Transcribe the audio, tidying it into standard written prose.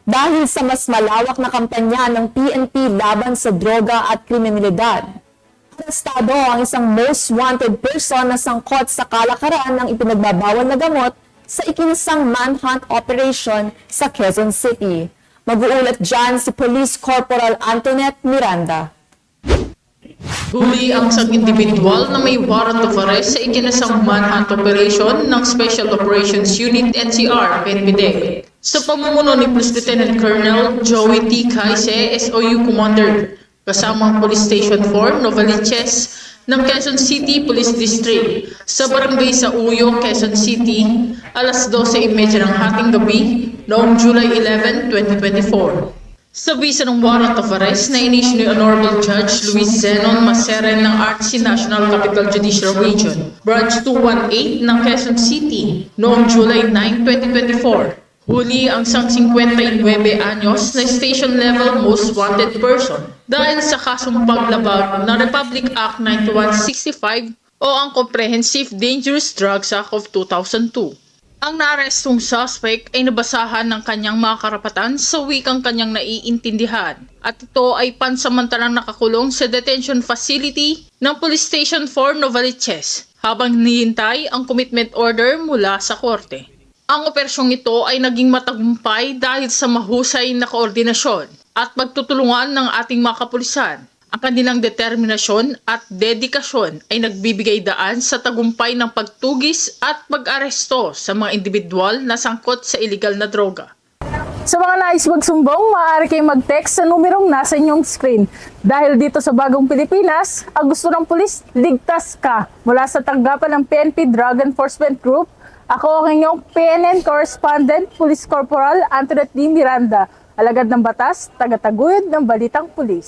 dahil sa mas malawak na kampanya ng PNP laban sa droga at kriminalidad. Arestado ang isang most wanted person na sangkot sa kalakaran ng ipinagbabawal na gamot sa ikinasang manhunt operation sa Quezon City. Mag-uulat dyan si Police Corporal Antoinette Miranda. Huli ang isang individual na may warrant of arrest sa ikinasang manhunt operation ng Special Operations Unit NCR, PNP. Sa pamumuno ni Police Lieutenant Colonel Joey T. Caise, SOU Commander, kasama ang Police Station 4, Novaliches, ng Quezon City Police District sa barangay sa Uyo, Quezon City, alas 12:30 ng hating gabi noong July 11, 2024. Sa bisa ng warrant of arrest na inisyu ni Honorable Judge Luis Zenon Maseren ng RTC National Capital Judicial Region, Branch 218 ng Quezon City noong July 9, 2024. Huli ang isang 59 anyos na station-level most wanted person dahil sa kasong paglabag ng Republic Act 9165 o ang Comprehensive Dangerous Drugs Act of 2002. Ang naarestong suspect ay nabasahan ng kanyang mga karapatan sa wikang kanyang naiintindihan at ito ay pansamantalang nakakulong sa detention facility ng Police Station 4 Novaliches habang hinihintay ang commitment order mula sa korte. Ang operasyong ito ay naging matagumpay dahil sa mahusay na koordinasyon at pagtutulungan ng ating mga kapulisan. Ang kanilang determinasyon at dedikasyon ay nagbibigay daan sa tagumpay ng pagtugis at pag-aresto sa mga individual na sangkot sa iligal na droga. Sa mga nais magsumbong, maaari kayong mag-text sa numerong nasa inyong screen. Dahil dito sa Bagong Pilipinas, ang gusto ng pulis, ligtas ka. Mula sa tanggapan ng PNP Drug Enforcement Group, ako ang inyong PNN Correspondent, Police Corporal Antoinette D. Miranda, alagad ng batas, tagataguyod ng Balitang Pulis.